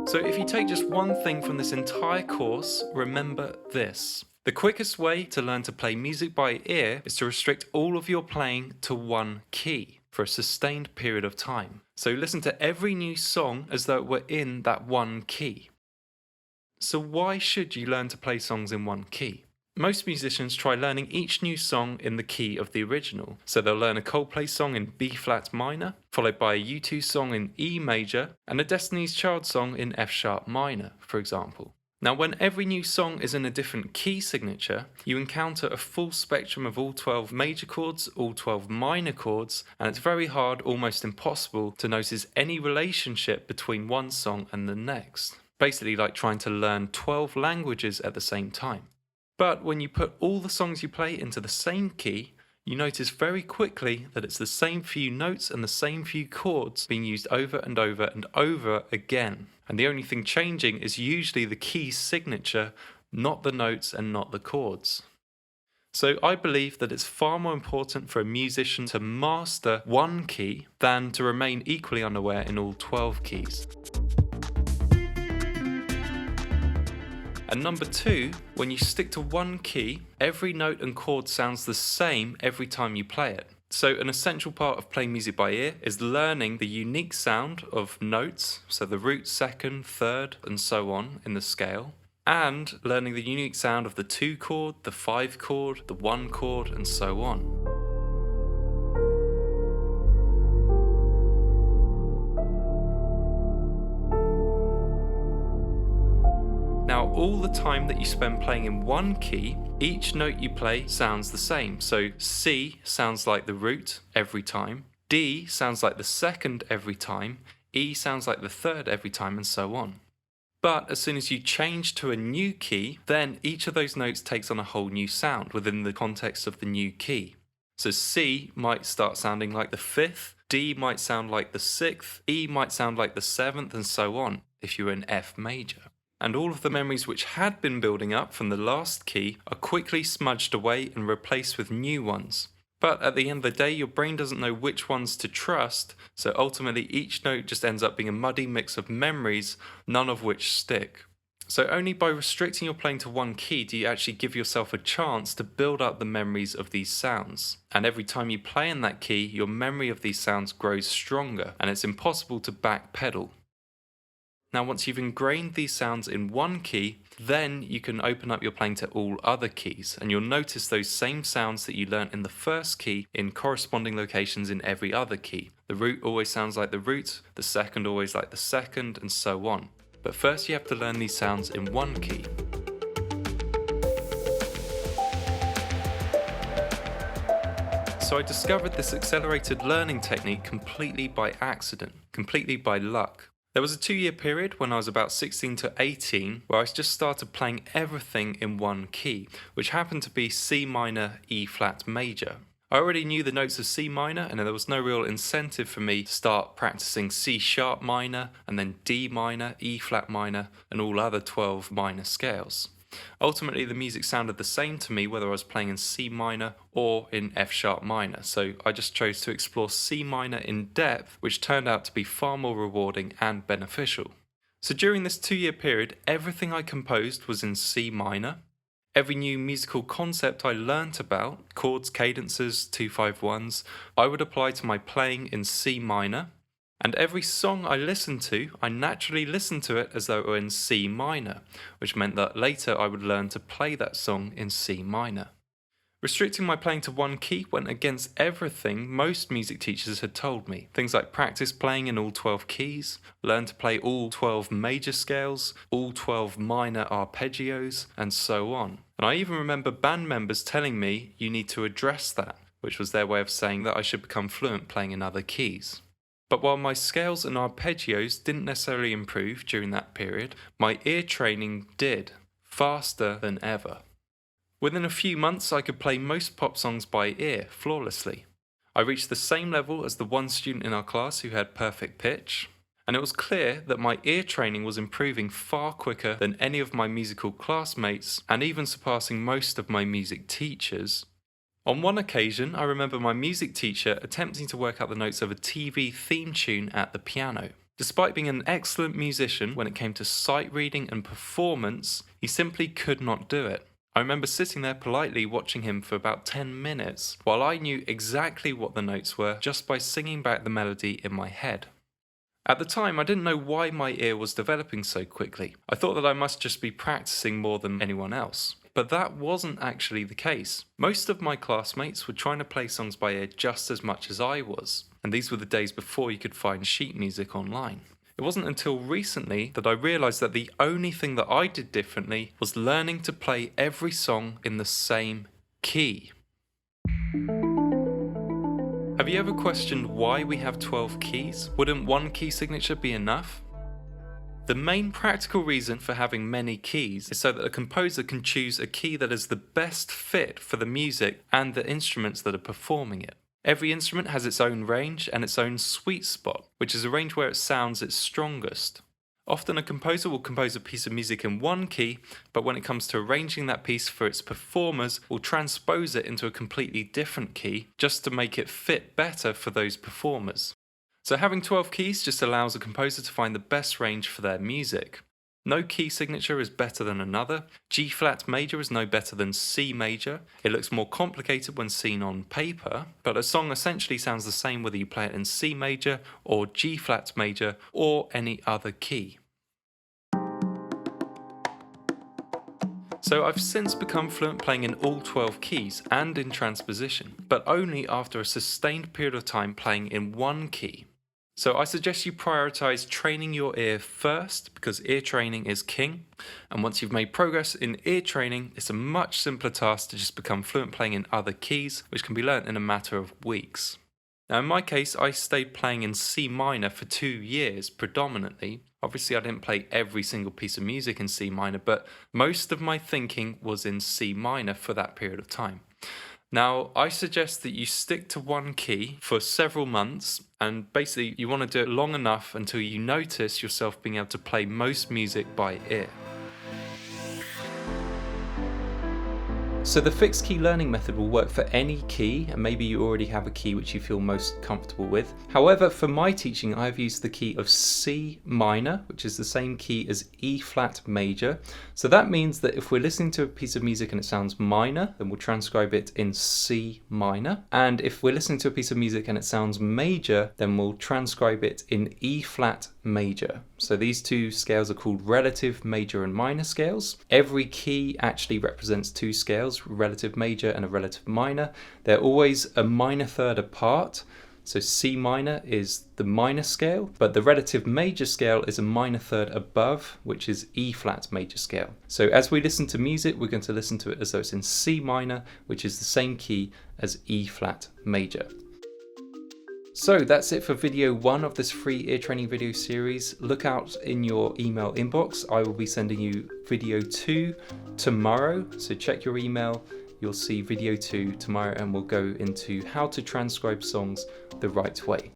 So if you take just one thing from this entire course, remember this. The quickest way to learn to play music by ear is to restrict all of your playing to one key for a sustained period of time. So listen to every new song as though it were in that one key. So why should you learn to play songs in one key? Most musicians try learning each new song in the key of the original. So they'll learn a Coldplay song in B flat minor, followed by a U2 song in E major, and a Destiny's Child song in F sharp minor, for example. Now, when every new song is in a different key signature, you encounter a full spectrum of all 12 major chords, all 12 minor chords, and it's very hard, almost impossible, to notice any relationship between one song and the next. Basically like trying to learn 12 languages at the same time. But when you put all the songs you play into the same key, you notice very quickly that it's the same few notes and the same few chords being used over and over and over again. And the only thing changing is usually the key signature, not the notes and not the chords. So I believe that it's far more important for a musician to master one key than to remain equally unaware in all 12 keys. And number two, when you stick to one key, every note and chord sounds the same every time you play it. So an essential part of playing music by ear is learning the unique sound of notes, so the root, second, third, and so on in the scale, and learning the unique sound of the 2 chord, the 5 chord, the 1 chord, and so on. Now, all the time that you spend playing in one key, each note you play sounds the same. So C sounds like the root every time, D sounds like the second every time, E sounds like the third every time, and so on. But as soon as you change to a new key, then each of those notes takes on a whole new sound within the context of the new key. So C might start sounding like the 5th, D might sound like the 6th, E might sound like the 7th, and so on if you're in F major. And all of the memories which had been building up from the last key are quickly smudged away and replaced with new ones. But at the end of the day, your brain doesn't know which ones to trust, so ultimately each note just ends up being a muddy mix of memories, none of which stick. So only by restricting your playing to one key do you actually give yourself a chance to build up the memories of these sounds. And every time you play in that key, your memory of these sounds grows stronger, and it's impossible to backpedal. Now, once you've ingrained these sounds in one key, then you can open up your playing to all other keys, and you'll notice those same sounds that you learnt in the first key in corresponding locations in every other key. The root always sounds like the root, the second always like the second, and so on. But first you have to learn these sounds in one key. So I discovered this accelerated learning technique completely by accident, completely by luck. There was a 2-year period when I was about 16 to 18 where I just started playing everything in one key, which happened to be C minor, E flat major. I already knew the notes of C minor, and there was no real incentive for me to start practicing C sharp minor and then D minor, E flat minor, and all other 12 minor scales. Ultimately, the music sounded the same to me whether I was playing in C minor or in F sharp minor, so I just chose to explore C minor in depth, which turned out to be far more rewarding and beneficial. So during this 2-year period, everything I composed was in C minor. Every new musical concept I learnt about, chords, cadences, 2-5-1s, I would apply to my playing in C minor. And every song I listened to, I naturally listened to it as though it were in C minor, which meant that later I would learn to play that song in C minor. Restricting my playing to one key went against everything most music teachers had told me. Things like practice playing in all 12 keys, learn to play all 12 major scales, all 12 minor arpeggios, and so on. And I even remember band members telling me you need to address that, which was their way of saying that I should become fluent playing in other keys. But while my scales and arpeggios didn't necessarily improve during that period, my ear training did, faster than ever. Within a few months, I could play most pop songs by ear flawlessly. I reached the same level as the one student in our class who had perfect pitch, and it was clear that my ear training was improving far quicker than any of my musical classmates, and even surpassing most of my music teachers. On one occasion, I remember my music teacher attempting to work out the notes of a TV theme tune at the piano. Despite being an excellent musician when it came to sight reading and performance, he simply could not do it. I remember sitting there politely watching him for about 10 minutes, while I knew exactly what the notes were just by singing back the melody in my head. At the time, I didn't know why my ear was developing so quickly. I thought that I must just be practicing more than anyone else. But that wasn't actually the case. Most of my classmates were trying to play songs by ear just as much as I was, and these were the days before you could find sheet music online. It wasn't until recently that I realised that the only thing that I did differently was learning to play every song in the same key. Have you ever questioned why we have 12 keys? Wouldn't one key signature be enough? The main practical reason for having many keys is so that a composer can choose a key that is the best fit for the music and the instruments that are performing it. Every instrument has its own range and its own sweet spot, which is a range where it sounds its strongest. Often a composer will compose a piece of music in one key, but when it comes to arranging that piece for its performers, will transpose it into a completely different key just to make it fit better for those performers. So having 12 keys just allows a composer to find the best range for their music. No key signature is better than another. G flat major is no better than C major. It looks more complicated when seen on paper, but a song essentially sounds the same whether you play it in C major or G flat major or any other key. So I've since become fluent playing in all 12 keys and in transposition, but only after a sustained period of time playing in one key. So I suggest you prioritize training your ear first, because ear training is king. And once you've made progress in ear training, it's a much simpler task to just become fluent playing in other keys, which can be learnt in a matter of weeks. Now in my case, I stayed playing in C minor for 2 years predominantly. Obviously I didn't play every single piece of music in C minor, but most of my thinking was in C minor for that period of time. Now, I suggest that you stick to one key for several months, and basically you want to do it long enough until you notice yourself being able to play most music by ear. So the fixed key learning method will work for any key, and maybe you already have a key which you feel most comfortable with. However, for my teaching, I've used the key of C minor, which is the same key as E flat major. So that means that if we're listening to a piece of music and it sounds minor, then we'll transcribe it in C minor. And if we're listening to a piece of music and it sounds major, then we'll transcribe it in E flat major. So these two scales are called relative major and minor scales. Every key actually represents two scales, relative major and a relative minor. They're always a minor third apart. So C minor is the minor scale, but the relative major scale is a minor third above, which is E flat major scale. So as we listen to music, we're going to listen to it as though it's in C minor, which is the same key as E flat major. So that's it for video 1 of this free ear training video series. Look out in your email inbox. I will be sending you video 2 tomorrow. So check your email. You'll see video 2 tomorrow, and we'll go into how to transcribe songs the right way.